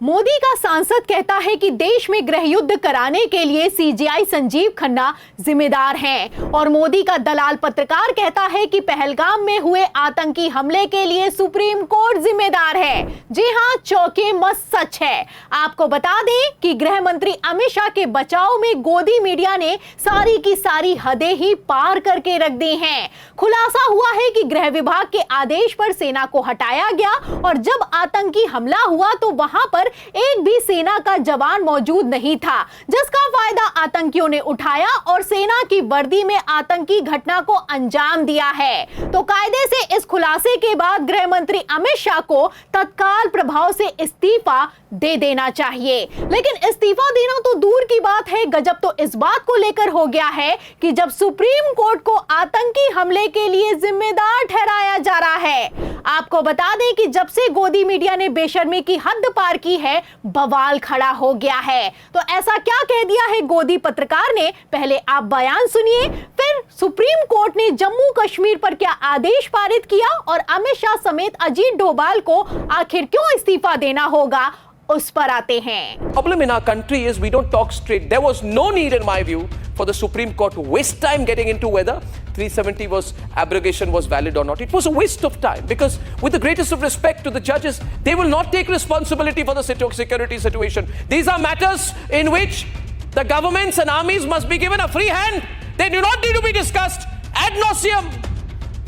मोदी का सांसद कहता है कि देश में गृह युद्ध कराने के लिए सीजेआई संजीव खन्ना जिम्मेदार हैं और मोदी का दलाल पत्रकार कहता है कि पहलगाम में हुए आतंकी हमले के लिए सुप्रीम कोर्ट जिम्मेदार है। जी हां, चौंके मत सच है। आपको बता दें कि गृह मंत्री अमित शाह के बचाव में गोदी मीडिया ने सारी की सारी हदें ही पार करके रख दी हैं। खुलासा हुआ है कि गृह विभाग के आदेश पर सेना को हटाया गया और जब आतंकी हमला हुआ तो वहां पर एक भी सेना का जवान मौजूद नहीं था, जिसका फायदा आतंकियों ने उठाया और सेना की वर्दी में आतंकी घटना को अंजाम दिया है। तो कायदे से इस खुलासे के बाद गृह मंत्री अमित शाह को तत्काल प्रभाव से इस्तीफा दे देना चाहिए। लेकिन इस्तीफा देना तो दूर की बात है, गजब तो इस बात को लेकर हो गया है कि जब सुप्रीम कोर्ट को आतंकी हमले के लिए जिम्मेदार ठहराया जा रहा है। आपको बता दें कि जब से गोदी मीडिया ने बेशर्मी की हद पार की है, बवाल खड़ा हो गया है। तो ऐसा क्या कह दिया है गोदी पत्रकार ने, पहले आप बयान सुनिए, फिर सुप्रीम कोर्ट ने जम्मू कश्मीर पर क्या आदेश पारित किया और अमित शाह समेत अजीत डोभाल को आखिर क्यों इस्तीफा देना होगा, उस पर आते हैं। Problem in our country is we don't talk straight. There was no need, in my view, for the Supreme Court to waste time getting into whether 370 abrogation was valid or not. It was a waste of time because, with the greatest of respect to the judges, they will not take responsibility for the security situation. These are matters in which the governments and armies must be given a free hand. They do not need to be discussed ad nauseum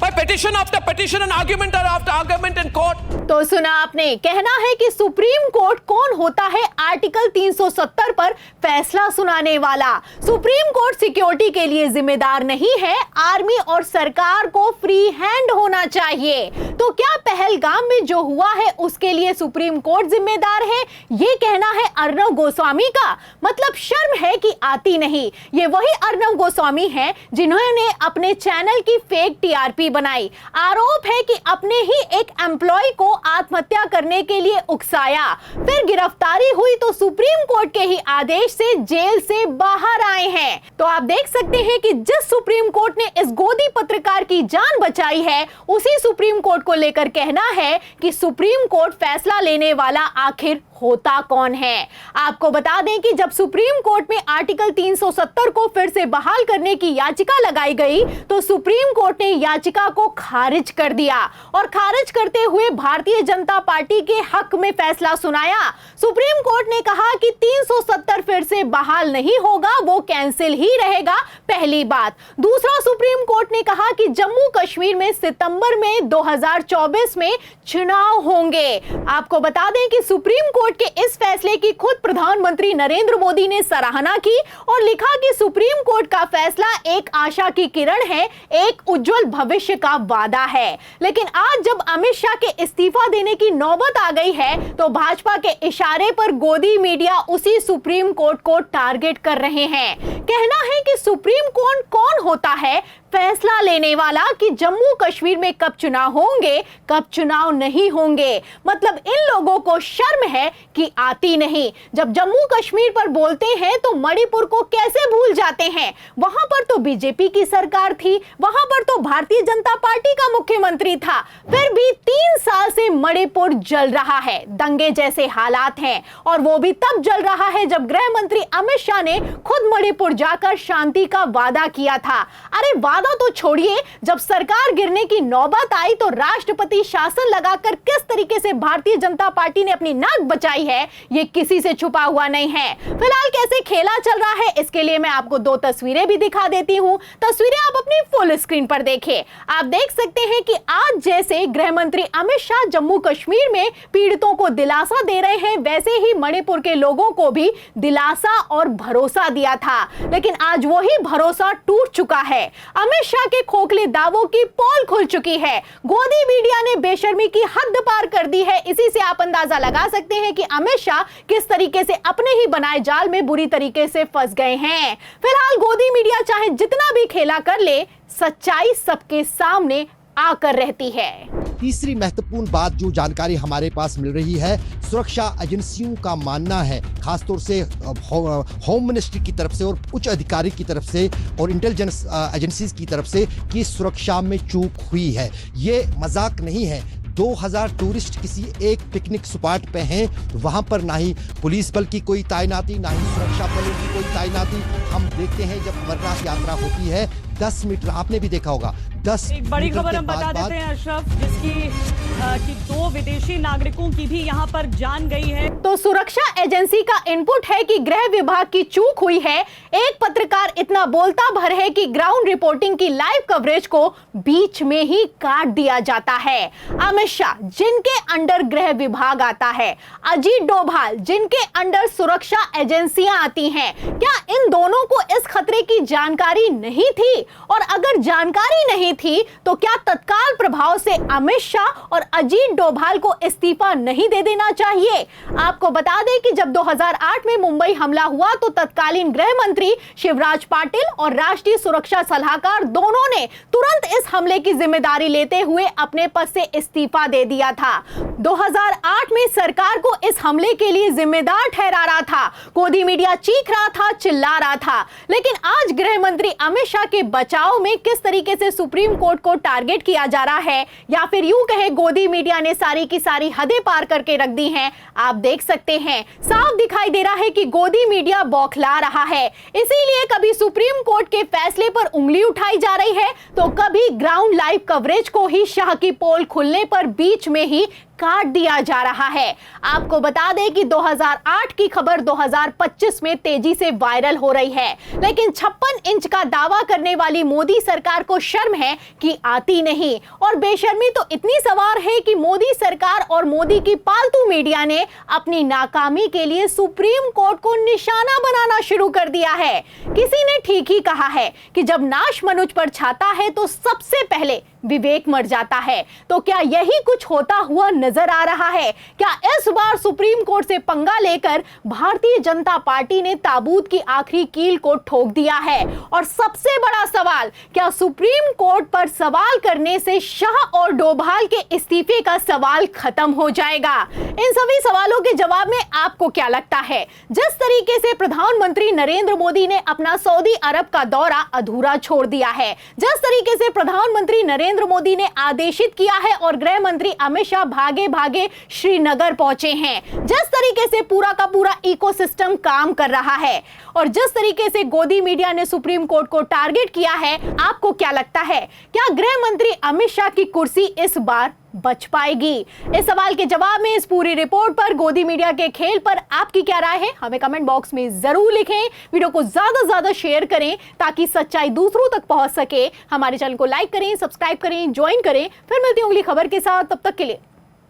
by petition after petition and argument after argument in court. तो सुना आपने, कहना है कि supreme court कौन होता है article 370 पर फैसला सुनाने वाला। सुप्रीम कोर्ट सिक्योरिटी के लिए जिम्मेदार नहीं है, आर्मी और सरकार को फ्री हैंड होना चाहिए। तो क्या पहलगाम में जो हुआ है उसके लिए सुप्रीम कोर्ट जिम्मेदार है, ये कहना है अर्नब गोस्वामी का? मतलब शर्म है कि आती नहीं। ये वही अर्नब गोस्वामी हैं जिन्होंने अपने चैनल की फेक टीआरपी बनाई। आरोप है कि अपने ही एक एम्प्लॉय को आत्महत्या करने के लिए उकसाया, फिर गिरफ्तारी हुई तो सुप्रीम कोर्ट के ही आदेश से जेल से बाहर आए हैं। तो आप देख सकते हैं कि जिस सुप्रीम कोर्ट ने इस गोदी पत्रकार की जान बचाई है, उसी सुप्रीम कोर्ट को लेकर कहना है कि सुप्रीम कोर्ट फैसला लेने वाला आखिर होता कौन है। आपको बता दें कि जब सुप्रीम कोर्ट में आर्टिकल 370 को फिर से बहाल करने की याचिका लगाई गई तो सुप्रीम कोर्ट ने याचिका को खारिज कर दिया और खारिज करते हुए भारतीय जनता पार्टी के हक में फैसला सुनाया। सुप्रीम कोर्ट ने कहा कि 370 फिर से बहाल नहीं होगा, वो कैंसिल ही रहेगा, पहली बात। दूसरा, सुप्रीम कोर्ट ने कहा कि जम्मू कश्मीर में सितंबर में 2024 में चुनाव होंगे। आपको बता दें कि सुप्रीम कोर्ट के इस फैसले की खुद प्रधानमंत्री नरेंद्र मोदी ने सराहना की और लिखा कि सुप्रीम कोर्ट का फैसला एक आशा की किरण है, एक उज्जवल भविष्य का वादा है। लेकिन आज जब अमित शाह के इस्तीफा देने की नौबत आ गई है तो भाजपा के इशारे पर गोदी मीडिया उसी सुप्रीम कोर्ट को टारगेट कर रहे हैं। कहना है कि सुप्रीम कोर्ट कौन होता है फैसला लेने वाला कि जम्मू कश्मीर में कब चुनाव होंगे, कब चुनाव नहीं होंगे। मतलब इन लोगों को शर्म है कि आती नहीं। जब जम्मू कश्मीर पर बोलते हैं तो मणिपुर को कैसे भूल जाते हैं? वहां पर तो बीजेपी की सरकार थी, वहां पर तो भारतीय जनता पार्टी का मुख्यमंत्री था, फिर भी 3 साल से मणिपुर जल रहा है, दंगे जैसे हालात हैं। और वो भी तब जल रहा है जब गृह मंत्री अमित शाह ने खुद मणिपुर जाकर शांति का वादा किया था। अरे वादा तो छोड़िए, जब सरकार गिरने की नौबत आई तो राष्ट्रपति शासन लगाकर किस तरीके से भारतीय जनता पार्टी ने अपनी नाक बचाई है, ये किसी से छुपा हुआ नहीं है। फिलहाल कैसे खेला चल रहा है, इसके लिए मैं आपको 2 तस्वीरें भी दिखा देती हूं। तस्वीरें आप अपनी फुल स्क्रीन पर देखें। आप देख सकते हैं कि आज जैसे गृह मंत्री अमित शाह जम्मू कश्मीर में पीड़ितों को दिलासा दे रहे हैं, वैसे ही मणिपुर के लोगों को भी दिलासा और भरोसा दिया था। लेकिन आज वही भरोसा टूट चुका है। अमित शाह के खोखले दावों की पोल खुल चुकी है। गोदी मीडिया ने बेशर्मी की हद पार कर दी है। इसी से आप अंदाजा लगा सकते हैं कि अमित शाह किस तरीके से अपने ही बनाए जाल में बुरी तरीके से फंस गए हैं। फिलहाल गोदी मीडिया चाहे जितना भी खेला कर ले, सच्चाई सबके सामने आकर रहती है। तीसरी महत्वपूर्ण बात जो जानकारी हमारे पास मिल रही है, सुरक्षा एजेंसियों का मानना है, खासतौर से होम मिनिस्ट्री की तरफ से और उच्च अधिकारी की तरफ से और इंटेलिजेंस एजेंसीज की तरफ से कि सुरक्षा में चूक हुई है। ये मजाक नहीं है। 2000 टूरिस्ट किसी एक पिकनिक स्पॉट पे हैं, वहां पर ना ही पुलिस बल की कोई तैनाती, ना ही सुरक्षा बलों की कोई तैनाती। हम देखते हैं जब अमरनाथ यात्रा होती है 10 मीटर, आपने भी देखा होगा 10 एक बड़ी मीटर खबर के हम बता बाद देते हैं अशरफ, जिसकी कि 2 विदेशी नागरिकों की भी यहां पर जान गई है। तो सुरक्षा एजेंसी का इनपुट है कि गृह विभाग की चूक हुई है। एक पत्रकार इतना बोलता भर है कि ग्राउंड रिपोर्टिंग की लाइव कवरेज को बीच में ही काट दिया जाता है। अमित शाह जिनके अंडर गृह विभाग आता है, अजीत डोभाल जिनके अंडर सुरक्षा एजेंसियां आती हैं, क्या इन दोनों को इस खतरे की जानकारी नहीं थी? और अगर जानकारी नहीं थी तो क्या तत्काल प्रभाव से अमित शाह और अजीत डोभाल को इस्तीफा नहीं दे देना चाहिए? आपको बता दें कि जब 2008 में मुंबई हमला हुआ तो तत्कालीन गृह मंत्री शिवराज पाटिल और राष्ट्रीय सुरक्षा सलाहकार दोनों ने तुरंत इस हमले की जिम्मेदारी लेते हुए अपने पद से इस्तीफा दे दिया था। 2008 में सरकार को इस हमले के लिए जिम्मेदार ठहरा रहा था। गोदी मीडिया चीख रहा था, चिल्ला रहा था, लेकिन आज गृह मंत्री अमित शाह के बचाव में किस तरीके से सुप्रीम कोर्ट को टारगेट किया जा रहा है, या फिर यूं कहें गोदी मीडिया ने सारी की सारी हदें पार करके रख दी हैं, आप देख सकते हैं। साफ दिखाई दे रहा है कि गोदी मीडिया बौखला रहा है। इसीलिए कभी सुप्रीम कोर्ट के फैसले पर उंगली उठाई जा रही है तो कभी ग्राउंड लाइव कवरेज को ही शाह की पोल खुलने पर बीच में ही काट दिया जा रहा है। आपको बता दें कि 2008 की खबर 2025 में तेजी से वायरल हो रही है, लेकिन 56 इंच का दावा करने वाली मोदी सरकार को शर्म है कि आती नहीं। और बेशर्मी तो इतनी सवार है कि मोदी सरकार और मोदी की पालतू मीडिया ने अपनी नाकामी के लिए सुप्रीम कोर्ट को निशाना बनाना शुरू कर दिया है। किसी ने ठीक ही कहा है कि जब नाश मनुज पर छाता है तो सबसे पहले विवेक मर जाता है। तो क्या यही कुछ होता हुआ नजर आ रहा है? क्या इस बार सुप्रीम कोर्ट से पंगा लेकर भारतीय जनता पार्टी ने ताबूत की आखिरी कील को ठोक दिया है? और सबसे बड़ा सवाल, क्या सुप्रीम कोर्ट पर सवाल करने से शाह और डोभाल के इस्तीफे का सवाल खत्म हो जाएगा? इन सभी सवालों के जवाब में आपको क्या लगता है? जिस तरीके से प्रधानमंत्री नरेंद्र मोदी ने अपना सऊदी अरब का दौरा अधूरा छोड़ दिया है, जिस तरीके से प्रधानमंत्री नरेंद्र मोदी ने आदेशित किया है और गृह मंत्री अमित शाह भागे भागे श्रीनगर पहुंचे हैं, जिस तरीके से पूरा का पूरा इकोसिस्टम काम कर रहा है और जिस तरीके से गोदी मीडिया ने सुप्रीम कोर्ट को टारगेट किया है, आपको क्या लगता है? क्या गृह मंत्री अमित शाह की कुर्सी इस बार बच पाएगी? इस सवाल के जवाब में इस पूरी रिपोर्ट पर, गोदी मीडिया के खेल पर आपकी क्या राय है, हमें कमेंट बॉक्स में जरूर लिखें। वीडियो को ज्यादा से ज्यादा शेयर करें ताकि सच्चाई दूसरों तक पहुंच सके। हमारे चैनल को लाइक करें, सब्सक्राइब करें, ज्वाइन करें। फिर मिलती हूं अगली खबर के साथ, तब तक के लिए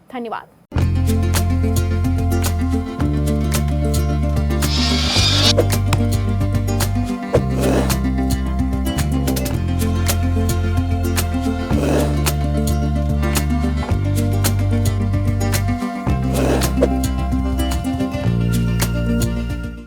धन्यवाद।